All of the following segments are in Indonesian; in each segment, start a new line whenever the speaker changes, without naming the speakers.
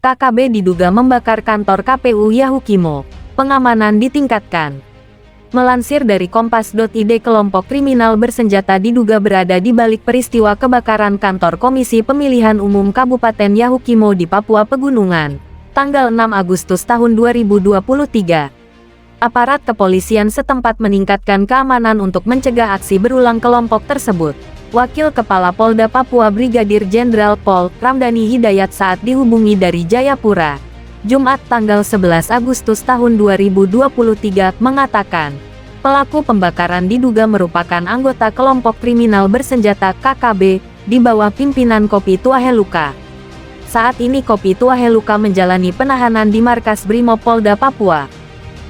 KKB diduga membakar kantor KPU Yahukimo. Pengamanan ditingkatkan. Melansir dari Kompas.id, kelompok kriminal bersenjata diduga berada di balik peristiwa kebakaran kantor Komisi Pemilihan Umum Kabupaten Yahukimo di Papua Pegunungan, tanggal 6 Agustus tahun 2023. Aparat kepolisian setempat meningkatkan keamanan untuk mencegah aksi berulang kelompok tersebut. Wakil Kepala Polda Papua Brigadir Jenderal Pol. Ramdhani Hidayat saat dihubungi dari Jayapura, Jumat tanggal 11 Agustus tahun 2023, mengatakan, pelaku pembakaran diduga merupakan anggota kelompok kriminal bersenjata KKB, di bawah pimpinan Kopi Tuaheluka. Saat ini Kopi Tuaheluka menjalani penahanan di markas Brimob Polda Papua.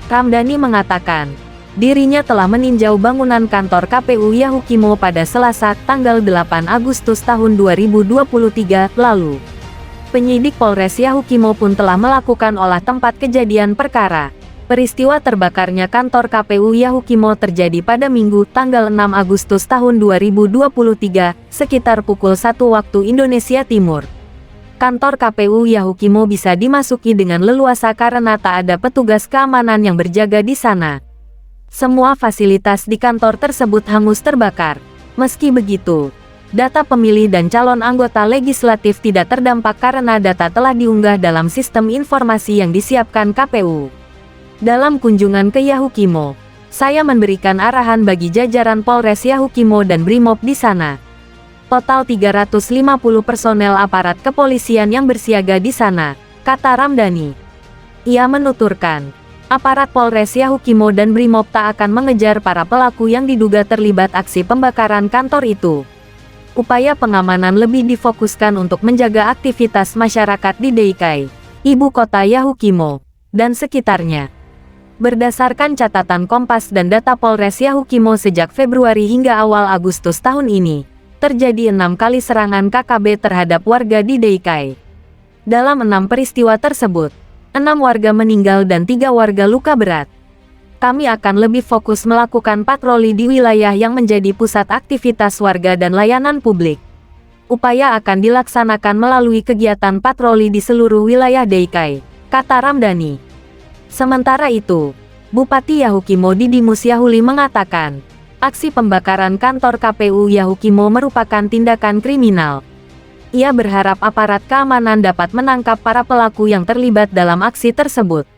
Ramdhani mengatakan, dirinya telah meninjau bangunan kantor KPU Yahukimo pada Selasa, tanggal 8 Agustus tahun 2023 lalu. Penyidik Polres Yahukimo pun telah melakukan olah tempat kejadian perkara. Peristiwa terbakarnya kantor KPU Yahukimo terjadi pada Minggu, tanggal 6 Agustus tahun 2023, sekitar pukul 1 waktu Indonesia Timur. Kantor KPU Yahukimo bisa dimasuki dengan leluasa karena tak ada petugas keamanan yang berjaga di sana. Semua fasilitas di kantor tersebut hangus terbakar. Meski begitu, data pemilih dan calon anggota legislatif tidak terdampak karena data telah diunggah dalam sistem informasi yang disiapkan KPU. Dalam kunjungan ke Yahukimo, saya memberikan arahan bagi jajaran Polres Yahukimo dan Brimob di sana. Total 350 personel aparat kepolisian yang bersiaga di sana, kata Ramdhani. Ia menuturkan, aparat Polres Yahukimo dan Brimob tak akan mengejar para pelaku yang diduga terlibat aksi pembakaran kantor itu. Upaya pengamanan lebih difokuskan untuk menjaga aktivitas masyarakat di Deikai, ibu kota Yahukimo, dan sekitarnya. Berdasarkan catatan Kompas dan data Polres Yahukimo sejak Februari hingga awal Agustus tahun ini, terjadi 6 kali serangan KKB terhadap warga di Deikai. Dalam 6 peristiwa tersebut, 6 warga meninggal dan 3 warga luka berat. Kami akan lebih fokus melakukan patroli di wilayah yang menjadi pusat aktivitas warga dan layanan publik. Upaya akan dilaksanakan melalui kegiatan patroli di seluruh wilayah Deikai, kata Ramdhani. Sementara itu, Bupati Yahukimo Didimus Yahuli mengatakan, aksi pembakaran kantor KPU Yahukimo merupakan tindakan kriminal. Ia berharap aparat keamanan dapat menangkap para pelaku yang terlibat dalam aksi tersebut.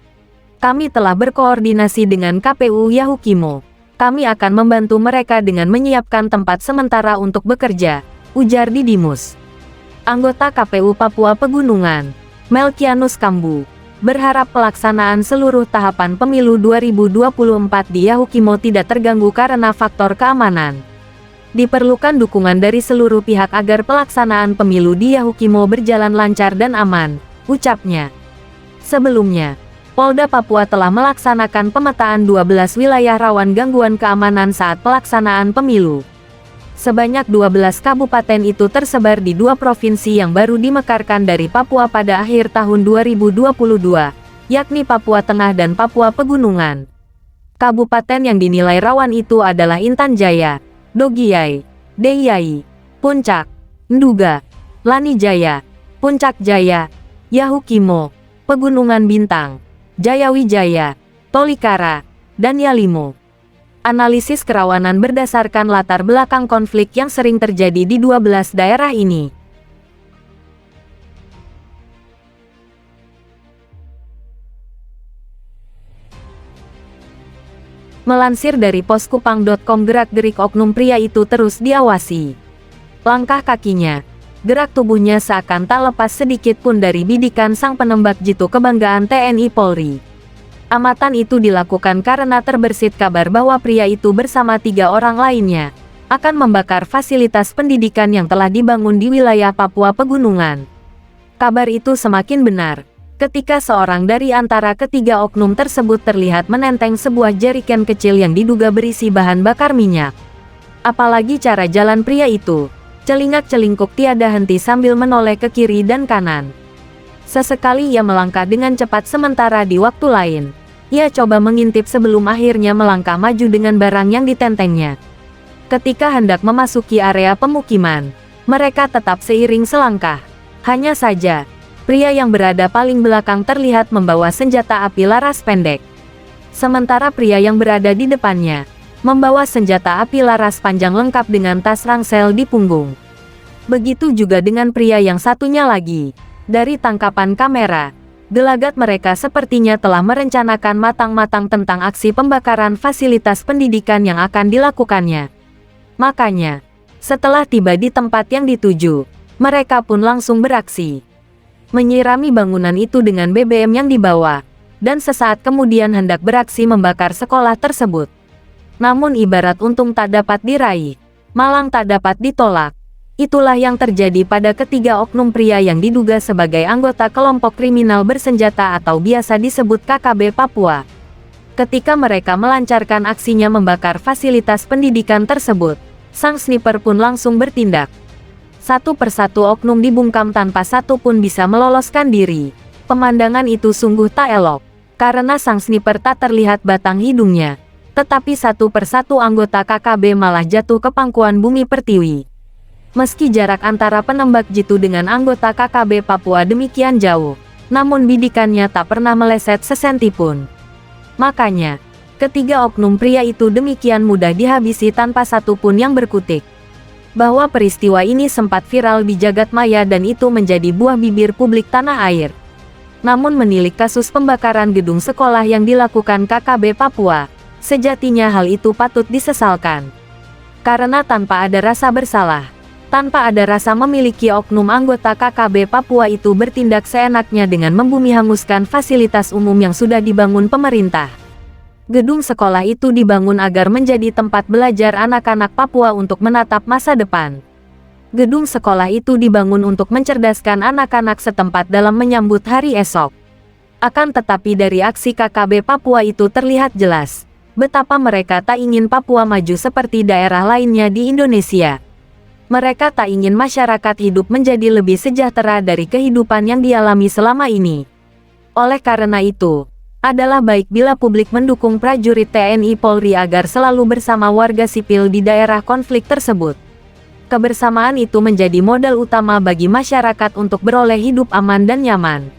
Kami telah berkoordinasi dengan KPU Yahukimo. Kami akan membantu mereka dengan menyiapkan tempat sementara untuk bekerja, ujar Didimus. Anggota KPU Papua Pegunungan, Melkianus Kambu, berharap pelaksanaan seluruh tahapan pemilu 2024 di Yahukimo tidak terganggu karena faktor keamanan. Diperlukan dukungan dari seluruh pihak agar pelaksanaan pemilu di Yahukimo berjalan lancar dan aman, ucapnya. Sebelumnya, Polda Papua telah melaksanakan pemetaan 12 wilayah rawan gangguan keamanan saat pelaksanaan pemilu. Sebanyak 12 kabupaten itu tersebar di 2 provinsi yang baru dimekarkan dari Papua pada akhir tahun 2022, yakni Papua Tengah dan Papua Pegunungan. Kabupaten yang dinilai rawan itu adalah Intan Jaya, Dogiyai, Deiyai, Puncak, Nduga, Lani Jaya, Puncak Jaya, Yahukimo, Pegunungan Bintang, Jayawijaya, Tolikara, dan Yalimo. Analisis kerawanan berdasarkan latar belakang konflik yang sering terjadi di 12 daerah ini. Melansir dari poskupang.com, gerak-gerik oknum pria itu terus diawasi. Langkah kakinya, gerak tubuhnya seakan tak lepas sedikit pun dari bidikan sang penembak jitu kebanggaan TNI Polri. Amatan itu dilakukan karena terbersit kabar bahwa pria itu bersama 3 orang lainnya akan membakar fasilitas pendidikan yang telah dibangun di wilayah Papua Pegunungan. Kabar itu semakin benar ketika seorang dari antara ketiga oknum tersebut terlihat menenteng sebuah jeriken kecil yang diduga berisi bahan bakar minyak. Apalagi cara jalan pria itu, celingak-celingkuk tiada henti sambil menoleh ke kiri dan kanan. Sesekali ia melangkah dengan cepat sementara di waktu lain, ia coba mengintip sebelum akhirnya melangkah maju dengan barang yang ditentengnya. Ketika hendak memasuki area pemukiman, mereka tetap seiring selangkah. Hanya saja, Pria yang berada paling belakang terlihat membawa senjata api laras pendek. Sementara pria yang berada di depannya membawa senjata api laras panjang lengkap dengan tas ransel di punggung. Begitu juga dengan pria yang satunya lagi. Dari tangkapan kamera, gelagat mereka sepertinya telah merencanakan matang-matang tentang aksi pembakaran fasilitas pendidikan yang akan dilakukannya. Makanya, setelah tiba di tempat yang dituju, mereka pun langsung beraksi. Menyirami bangunan itu dengan BBM yang dibawa, dan sesaat kemudian hendak beraksi membakar sekolah tersebut. Namun ibarat untung tak dapat diraih, malang tak dapat ditolak. Itulah yang terjadi pada ketiga oknum pria yang diduga sebagai anggota kelompok kriminal bersenjata atau biasa disebut KKB Papua. Ketika mereka melancarkan aksinya membakar fasilitas pendidikan tersebut, sang sniper pun langsung bertindak. Satu persatu oknum dibungkam tanpa satu pun bisa meloloskan diri. Pemandangan itu sungguh tak elok, karena sang sniper tak terlihat batang hidungnya. Tetapi satu persatu anggota KKB malah jatuh ke pangkuan bumi pertiwi. Meski jarak antara penembak jitu dengan anggota KKB Papua demikian jauh, namun bidikannya tak pernah meleset sesenti pun. Makanya, ketiga oknum pria itu demikian mudah dihabisi tanpa satu pun yang berkutik. Bahwa peristiwa ini sempat viral di jagat maya dan itu menjadi buah bibir publik tanah air. Namun menilik kasus pembakaran gedung sekolah yang dilakukan KKB Papua, sejatinya hal itu patut disesalkan. Karena tanpa ada rasa bersalah, tanpa ada rasa memiliki oknum anggota KKB Papua itu bertindak seenaknya dengan membumi hanguskan fasilitas umum yang sudah dibangun pemerintah. Gedung sekolah itu dibangun agar menjadi tempat belajar anak-anak Papua untuk menatap masa depan. Gedung sekolah itu dibangun untuk mencerdaskan anak-anak setempat dalam menyambut hari esok. Akan tetapi dari aksi KKB Papua itu terlihat jelas betapa mereka tak ingin Papua maju seperti daerah lainnya di Indonesia. Mereka tak ingin masyarakat hidup menjadi lebih sejahtera dari kehidupan yang dialami selama ini. Oleh karena itu, adalah baik bila publik mendukung prajurit TNI Polri agar selalu bersama warga sipil di daerah konflik tersebut. Kebersamaan itu menjadi modal utama bagi masyarakat untuk beroleh hidup aman dan nyaman.